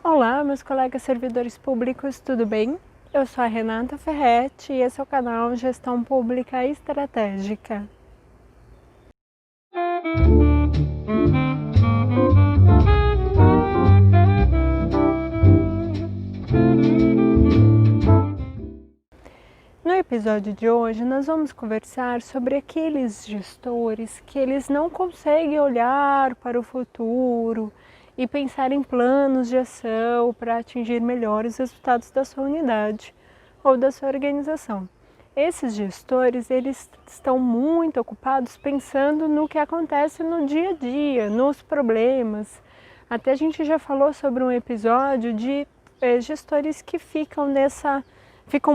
Olá, meus colegas servidores públicos, tudo bem? Eu sou a Renata Ferretti e esse é o canal Gestão Pública Estratégica. No episódio de hoje, nós vamos conversar sobre aqueles gestores que eles não conseguem olhar para o futuro e pensar em planos de ação para atingir melhores resultados da sua unidade ou da sua organização. Esses gestores, eles estão muito ocupados pensando no que acontece no dia a dia, nos problemas. Até a gente já falou sobre um episódio de gestores que ficam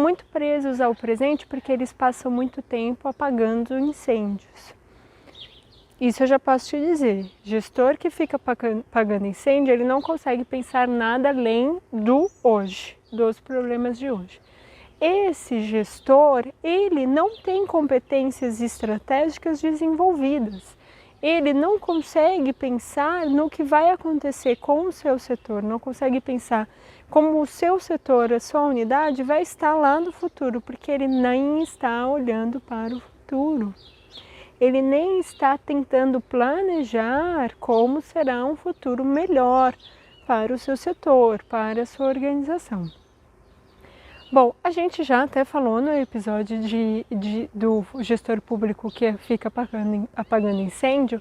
muito presos ao presente porque eles passam muito tempo apagando incêndios. Isso eu já posso te dizer, gestor que fica apagando incêndio, ele não consegue pensar nada além do hoje, dos problemas de hoje. Esse gestor, ele não tem competências estratégicas desenvolvidas. Ele não consegue pensar no que vai acontecer com o seu setor, não consegue pensar como o seu setor, a sua unidade vai estar lá no futuro, porque ele nem está olhando para o futuro. Ele nem está tentando planejar como será um futuro melhor para o seu setor, para a sua organização. Bom, a gente já até falou no episódio do gestor público que fica apagando incêndio,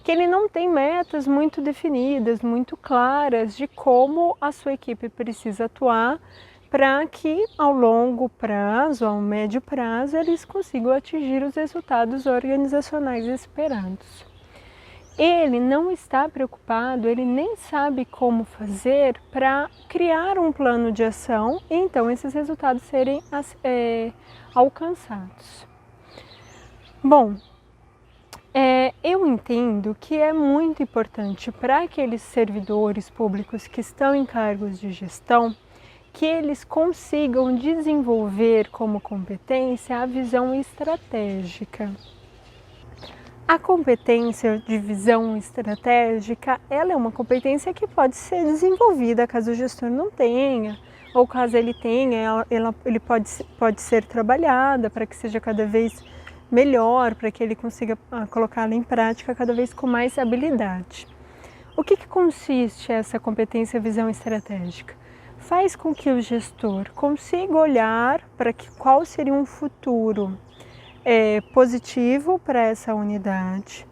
que ele não tem metas muito definidas, muito claras de como a sua equipe precisa atuar para que ao longo prazo, ao médio prazo, eles consigam atingir os resultados organizacionais esperados. Ele não está preocupado, ele nem sabe como fazer para criar um plano de ação e então esses resultados serem alcançados. Bom, eu entendo que é muito importante para aqueles servidores públicos que estão em cargos de gestão que eles consigam desenvolver como competência a visão estratégica. A competência de visão estratégica, ela é uma competência que pode ser desenvolvida caso o gestor não tenha, ou caso ele tenha, ele pode ser trabalhada para que seja cada vez melhor, para que ele consiga colocá-la em prática cada vez com mais habilidade. O que consiste essa competência visão estratégica? Faz com que o gestor consiga olhar para qual seria um futuro positivo para essa unidade,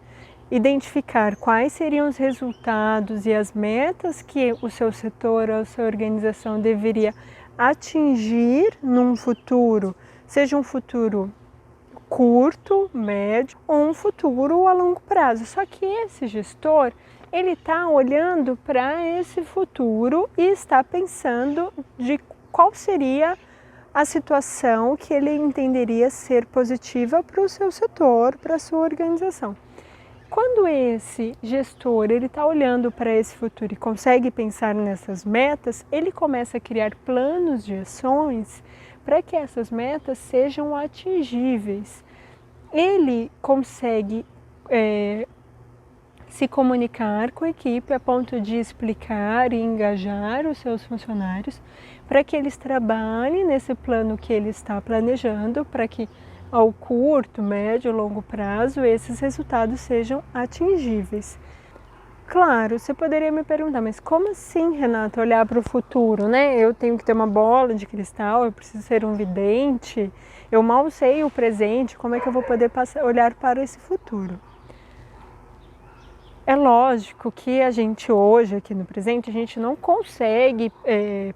identificar quais seriam os resultados e as metas que o seu setor ou a sua organização deveria atingir num futuro, seja um futuro curto, médio ou um futuro a longo prazo. Só que esse gestor, ele está olhando para esse futuro e está pensando de qual seria a situação que ele entenderia ser positiva para o seu setor, para a sua organização. Quando esse gestor está olhando para esse futuro e consegue pensar nessas metas, ele começa a criar planos de ações para que essas metas sejam atingíveis. Ele consegue se comunicar com a equipe a ponto de explicar e engajar os seus funcionários para que eles trabalhem nesse plano que ele está planejando, para que ao curto, médio e longo prazo esses resultados sejam atingíveis. Claro, você poderia me perguntar, mas como assim, Renata, olhar para o futuro, né? Eu tenho que ter uma bola de cristal, eu preciso ser um vidente, eu mal sei o presente, como é que eu vou poder olhar para esse futuro? É lógico que a gente hoje, aqui no presente, a gente não consegue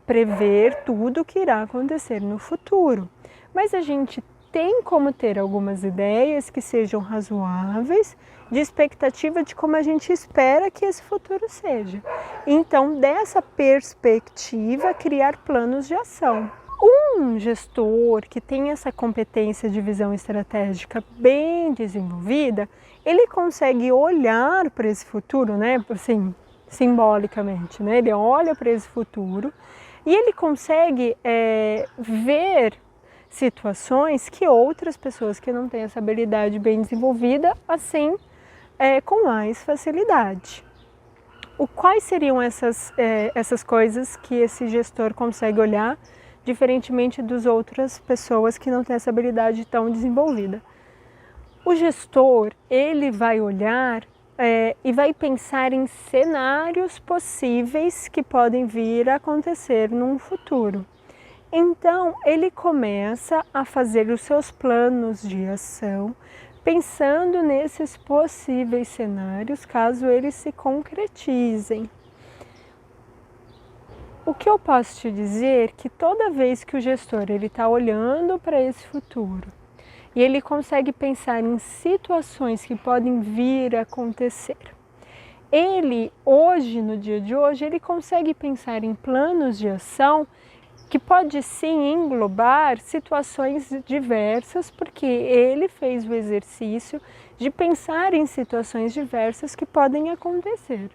prever tudo o que irá acontecer no futuro, mas a gente tem como ter algumas ideias que sejam razoáveis, de expectativa de como a gente espera que esse futuro seja. Então, dessa perspectiva, criar planos de ação. Um gestor que tem essa competência de visão estratégica bem desenvolvida, ele consegue olhar para esse futuro, né, assim, simbolicamente, né? Ele olha para esse futuro e ele consegue ver situações que outras pessoas que não têm essa habilidade bem desenvolvida, assim, com mais facilidade. Quais seriam essas coisas que esse gestor consegue olhar, diferentemente das outras pessoas que não têm essa habilidade tão desenvolvida? O gestor, ele vai olhar e vai pensar em cenários possíveis que podem vir a acontecer num futuro. Então, ele começa a fazer os seus planos de ação, pensando nesses possíveis cenários, caso eles se concretizem. O que eu posso te dizer é que toda vez que o gestor está olhando para esse futuro e ele consegue pensar em situações que podem vir a acontecer, ele hoje, no dia de hoje, ele consegue pensar em planos de ação que pode sim englobar situações diversas, porque ele fez o exercício de pensar em situações diversas que podem acontecer.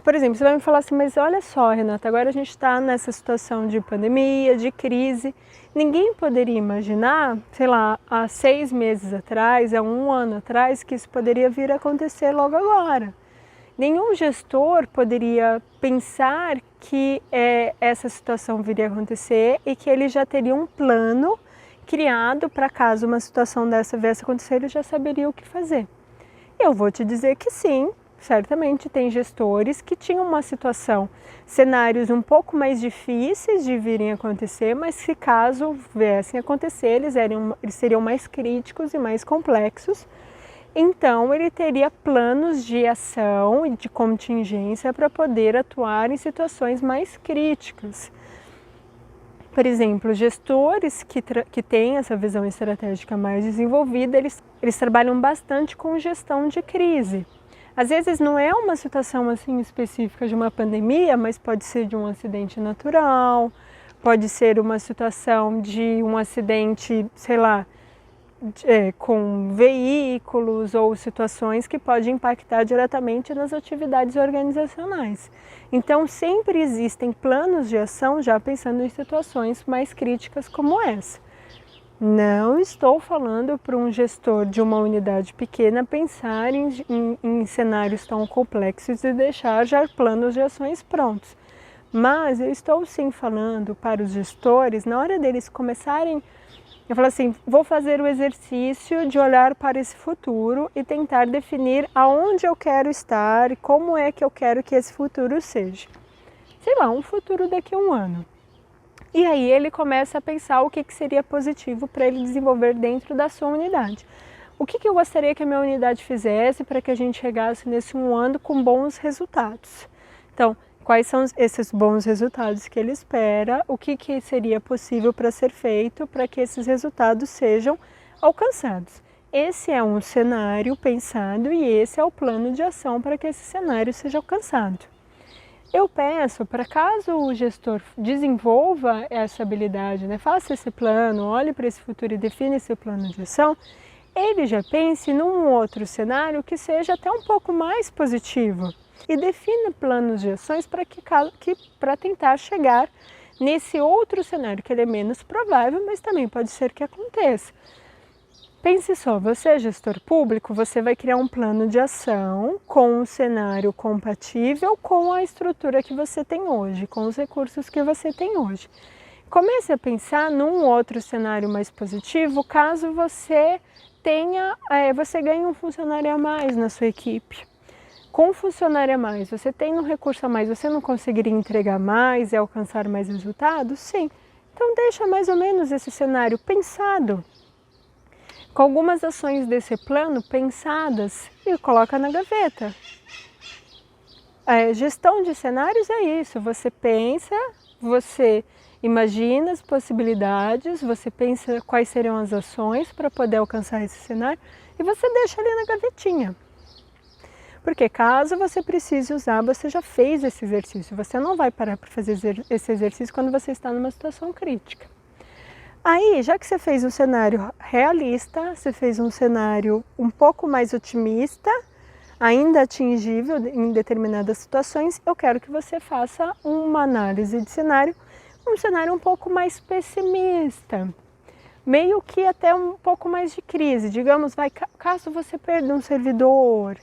Por exemplo, você vai me falar assim, mas olha só, Renata, agora a gente está nessa situação de pandemia, de crise. Ninguém poderia imaginar, sei lá, há 6 meses atrás, há 1 ano atrás, que isso poderia vir a acontecer logo agora. Nenhum gestor poderia pensar que essa situação viria a acontecer e que ele já teria um plano criado para caso uma situação dessa viesse a acontecer, ele já saberia o que fazer. Eu vou te dizer que sim, certamente tem gestores que tinham uma situação, cenários um pouco mais difíceis de virem a acontecer, mas que caso viessem a acontecer, eles seriam mais críticos e mais complexos. Então, ele teria planos de ação e de contingência para poder atuar em situações mais críticas. Por exemplo, gestores que têm essa visão estratégica mais desenvolvida, eles trabalham bastante com gestão de crise. Às vezes não é uma situação assim específica de uma pandemia, mas pode ser de um acidente natural, pode ser uma situação de um acidente, sei lá, com veículos ou situações que podem impactar diretamente nas atividades organizacionais. Então, sempre existem planos de ação já pensando em situações mais críticas como essa. Não estou falando para um gestor de uma unidade pequena pensar em cenários tão complexos e deixar já planos de ações prontos. Mas eu estou sim falando para os gestores, na hora deles começarem, eu falo assim, vou fazer o exercício de olhar para esse futuro e tentar definir aonde eu quero estar e como é que eu quero que esse futuro seja. Sei lá, um futuro daqui a 1 ano. E aí ele começa a pensar o que seria positivo para ele desenvolver dentro da sua unidade. O que eu gostaria que a minha unidade fizesse para que a gente chegasse nesse 1 ano com bons resultados? Então, quais são esses bons resultados que ele espera, o que seria possível para ser feito para que esses resultados sejam alcançados. Esse é um cenário pensado e esse é o plano de ação para que esse cenário seja alcançado. Eu peço para caso o gestor desenvolva essa habilidade, faça esse plano, olhe para esse futuro e defina esse plano de ação, ele já pense num outro cenário que seja até um pouco mais positivo e defina planos de ações para tentar chegar nesse outro cenário que ele é menos provável, mas também pode ser que aconteça. Pense só, você é gestor público, você vai criar um plano de ação com um cenário compatível com a estrutura que você tem hoje, com os recursos que você tem hoje. Comece a pensar num outro cenário mais positivo, caso você ganhe um funcionário a mais na sua equipe. Com um funcionário a mais, você tem um recurso a mais, você não conseguiria entregar mais e alcançar mais resultados? Sim. Então deixa mais ou menos esse cenário pensado, com algumas ações desse plano pensadas e coloca na gaveta. Gestão de cenários é isso, você pensa, você imagina as possibilidades, você pensa quais seriam as ações para poder alcançar esse cenário e você deixa ali na gavetinha. Porque caso você precise usar, você já fez esse exercício, você não vai parar para fazer esse exercício quando você está numa situação crítica. Aí, já que você fez um cenário realista, você fez um cenário um pouco mais otimista, ainda atingível em determinadas situações, eu quero que você faça uma análise de cenário, um cenário um pouco mais pessimista, meio que até um pouco mais de crise. Digamos, caso você perda um servidor,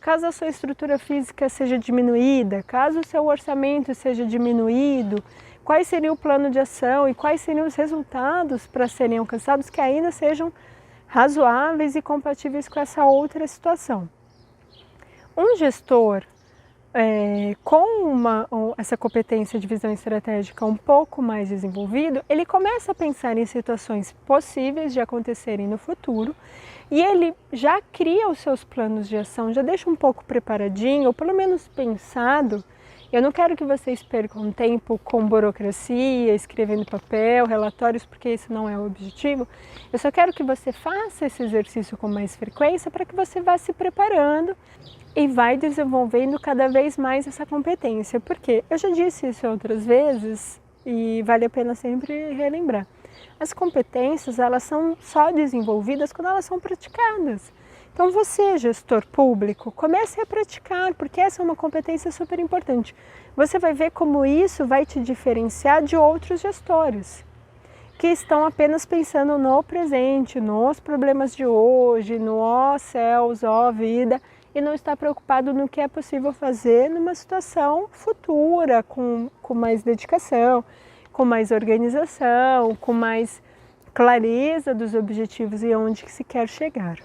caso a sua estrutura física seja diminuída, caso o seu orçamento seja diminuído, quais seria o plano de ação e quais seriam os resultados para serem alcançados que ainda sejam razoáveis e compatíveis com essa outra situação. Um gestor com essa competência de visão estratégica um pouco mais desenvolvido, ele começa a pensar em situações possíveis de acontecerem no futuro e ele já cria os seus planos de ação, já deixa um pouco preparadinho, ou pelo menos pensado. Eu não quero que vocês percam tempo com burocracia, escrevendo papel, relatórios, porque isso não é o objetivo. Eu só quero que você faça esse exercício com mais frequência para que você vá se preparando e vai desenvolvendo cada vez mais essa competência. Porque eu já disse isso outras vezes e vale a pena sempre relembrar. As competências, elas são só desenvolvidas quando elas são praticadas. Então você, gestor público, comece a praticar, porque essa é uma competência super importante. Você vai ver como isso vai te diferenciar de outros gestores, que estão apenas pensando no presente, nos problemas de hoje, no ó céus, ó vida, e não está preocupado no que é possível fazer numa situação futura, com mais dedicação, com mais organização, com mais clareza dos objetivos e onde que se quer chegar.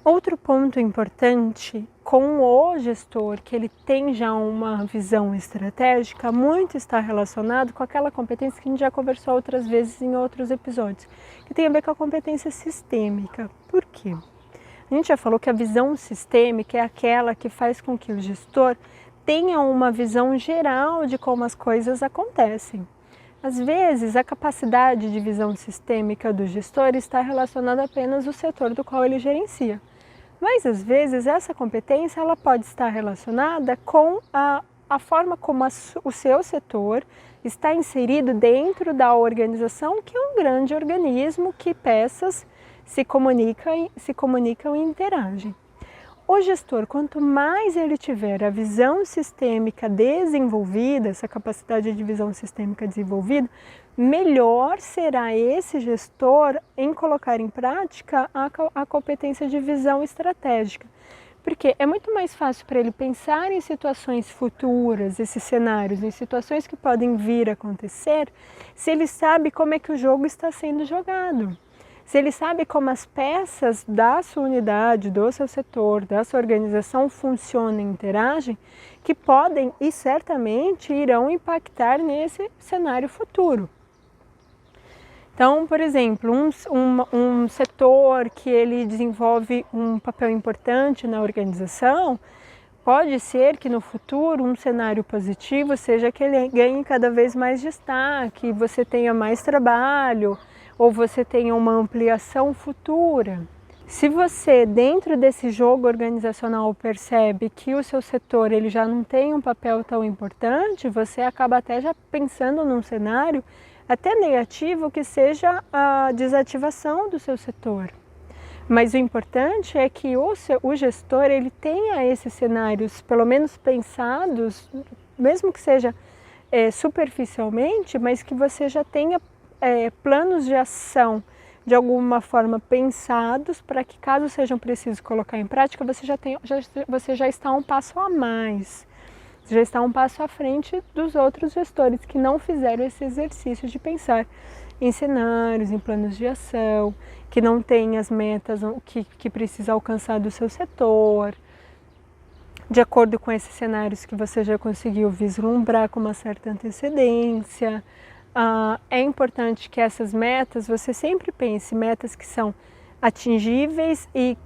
Outro ponto importante com o gestor, que ele tem já uma visão estratégica, muito está relacionado com aquela competência que a gente já conversou outras vezes em outros episódios, que tem a ver com a competência sistêmica. Por quê? A gente já falou que a visão sistêmica é aquela que faz com que o gestor tenha uma visão geral de como as coisas acontecem. Às vezes, a capacidade de visão sistêmica do gestor está relacionada apenas ao setor do qual ele gerencia. Mas, às vezes, essa competência ela pode estar relacionada com a forma como o seu setor está inserido dentro da organização, que é um grande organismo que peças se comunicam e interagem. O gestor, quanto mais ele tiver a visão sistêmica desenvolvida, essa capacidade de visão sistêmica desenvolvida, melhor será esse gestor em colocar em prática a competência de visão estratégica. Porque é muito mais fácil para ele pensar em situações futuras, esses cenários, em situações que podem vir a acontecer, se ele sabe como é que o jogo está sendo jogado. Se ele sabe como as peças da sua unidade, do seu setor, da sua organização funcionam e interagem, que podem e certamente irão impactar nesse cenário futuro. Então, por exemplo, um setor que ele desenvolve um papel importante na organização, pode ser que no futuro um cenário positivo seja que ele ganhe cada vez mais destaque, você tenha mais trabalho, ou você tenha uma ampliação futura. Se você, dentro desse jogo organizacional, percebe que o seu setor ele já não tem um papel tão importante, você acaba até já pensando num cenário até negativo que seja a desativação do seu setor. Mas o importante é que o gestor ele tenha esses cenários, pelo menos pensados, mesmo que seja superficialmente, mas que você já tenha planos de ação de alguma forma pensados para que, caso sejam precisos colocar em prática, você já está um passo a mais, já está um passo à frente dos outros gestores que não fizeram esse exercício de pensar em cenários, em planos de ação, que não têm as metas que precisa alcançar do seu setor, de acordo com esses cenários que você já conseguiu vislumbrar com uma certa antecedência. É importante que essas metas, você sempre pense metas que são atingíveis e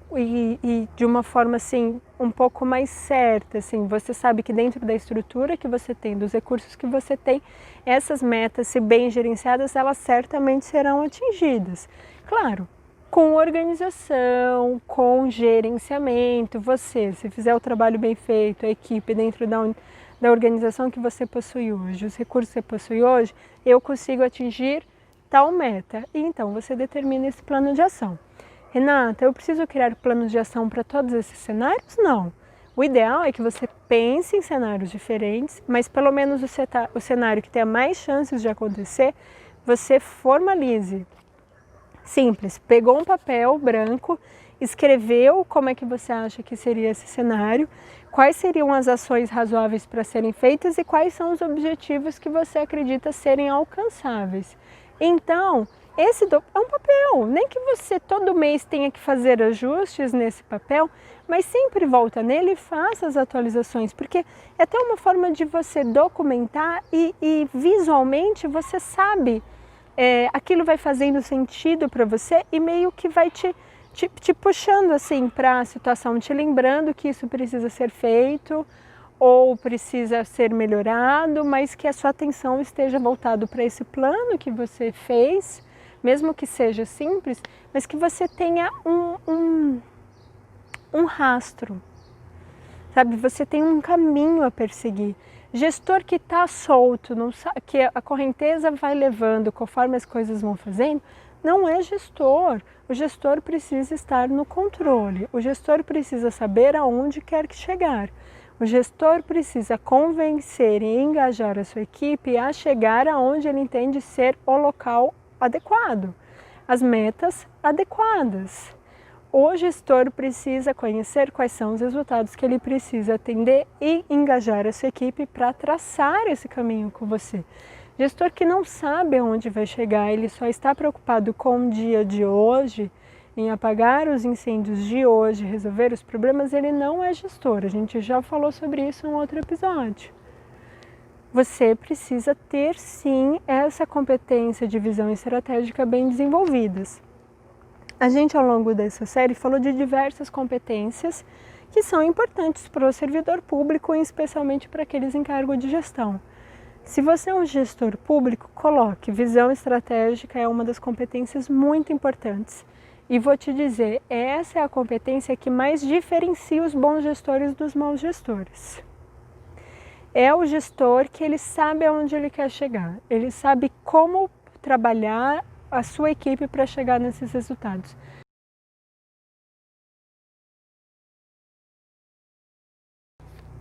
de uma forma assim, um pouco mais certa. Assim, você sabe que dentro da estrutura que você tem, dos recursos que você tem, essas metas, se bem gerenciadas, elas certamente serão atingidas. Claro, com organização, com gerenciamento, se fizer o trabalho bem feito, a equipe dentro da organização que você possui hoje, os recursos que você possui hoje, eu consigo atingir tal meta. E então você determina esse plano de ação. Renata, eu preciso criar planos de ação para todos esses cenários? Não. O ideal é que você pense em cenários diferentes, mas pelo menos o cenário que tenha mais chances de acontecer, você formalize. Simples, pegou um papel branco escreveu como é que você acha que seria esse cenário, quais seriam as ações razoáveis para serem feitas e quais são os objetivos que você acredita serem alcançáveis. Então, esse é um papel, nem que você todo mês tenha que fazer ajustes nesse papel, mas sempre volta nele e faça as atualizações, porque é até uma forma de você documentar e visualmente você sabe, aquilo vai fazendo sentido para você e meio que vai te puxando assim para a situação, te lembrando que isso precisa ser feito ou precisa ser melhorado, mas que a sua atenção esteja voltada para esse plano que você fez, mesmo que seja simples, mas que você tenha um rastro, sabe? Você tem um caminho a perseguir. Gestor que está solto, não sabe, que a correnteza vai levando conforme as coisas vão fazendo, não é gestor. O gestor precisa estar no controle. O gestor precisa saber aonde quer chegar. O gestor precisa convencer e engajar a sua equipe a chegar aonde ele entende ser o local adequado, as metas adequadas. O gestor precisa conhecer quais são os resultados que ele precisa atender e engajar a sua equipe para traçar esse caminho com você. Gestor que não sabe aonde vai chegar, ele só está preocupado com o dia de hoje, em apagar os incêndios de hoje, resolver os problemas, ele não é gestor. A gente já falou sobre isso em um outro episódio. Você precisa ter sim essa competência de visão estratégica bem desenvolvidas. A gente, ao longo dessa série, falou de diversas competências que são importantes para o servidor público, e especialmente para aqueles em cargo de gestão. Se você é um gestor público, coloque visão estratégica, é uma das competências muito importantes. E vou te dizer, essa é a competência que mais diferencia os bons gestores dos maus gestores. É o gestor que ele sabe aonde ele quer chegar, ele sabe como trabalhar a sua equipe para chegar nesses resultados.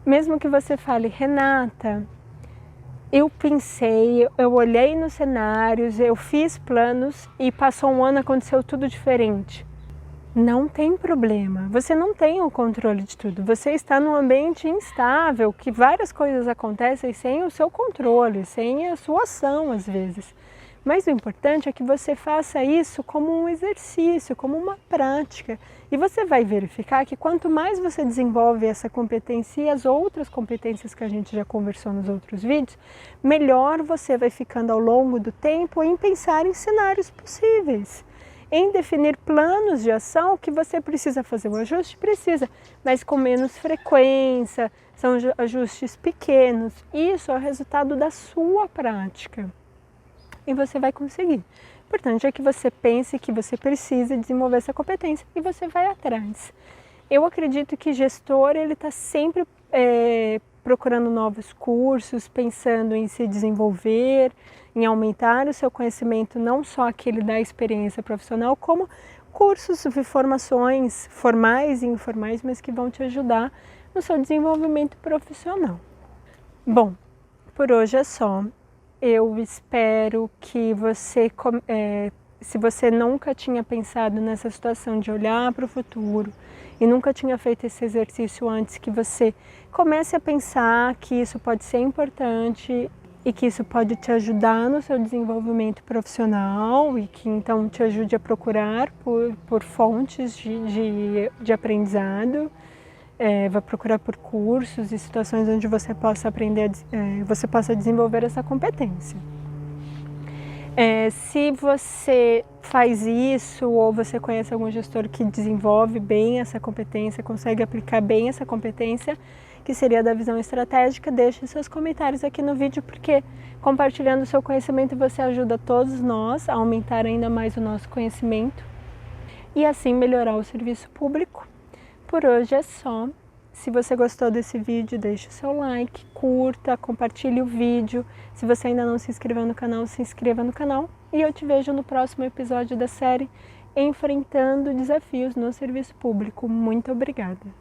Mesmo que você fale, Renata, eu pensei, eu olhei nos cenários, eu fiz planos e passou um ano, aconteceu tudo diferente. Não tem problema, você não tem o controle de tudo, você está num ambiente instável, que várias coisas acontecem sem o seu controle, sem a sua ação às vezes. Mas o importante é que você faça isso como um exercício, como uma prática. E você vai verificar que quanto mais você desenvolve essa competência e as outras competências que a gente já conversou nos outros vídeos, melhor você vai ficando ao longo do tempo em pensar em cenários possíveis. Em definir planos de ação que você precisa fazer um ajuste, precisa, mas com menos frequência, são ajustes pequenos. Isso é o resultado da sua prática. E você vai conseguir. O importante é que você pense que você precisa desenvolver essa competência e você vai atrás. Eu acredito que gestor, ele está sempre procurando novos cursos, pensando em se desenvolver, em aumentar o seu conhecimento, não só aquele da experiência profissional, como cursos e formações formais e informais, mas que vão te ajudar no seu desenvolvimento profissional. Bom, por hoje é só. Eu espero que você, se você nunca tinha pensado nessa situação de olhar para o futuro e nunca tinha feito esse exercício antes, que você comece a pensar que isso pode ser importante e que isso pode te ajudar no seu desenvolvimento profissional e que então te ajude a procurar por fontes de aprendizado. Vai procurar por cursos e situações onde você possa aprender, você possa desenvolver essa competência. Se você faz isso ou você conhece algum gestor que desenvolve bem essa competência, consegue aplicar bem essa competência, que seria da visão estratégica, deixe seus comentários aqui no vídeo, porque compartilhando o seu conhecimento você ajuda todos nós a aumentar ainda mais o nosso conhecimento e assim melhorar o serviço público. Por hoje é só. Se você gostou desse vídeo, deixe o seu like, curta, compartilhe o vídeo. Se você ainda não se inscreveu no canal, se inscreva no canal. E eu te vejo no próximo episódio da série Enfrentando Desafios no Serviço Público. Muito obrigada!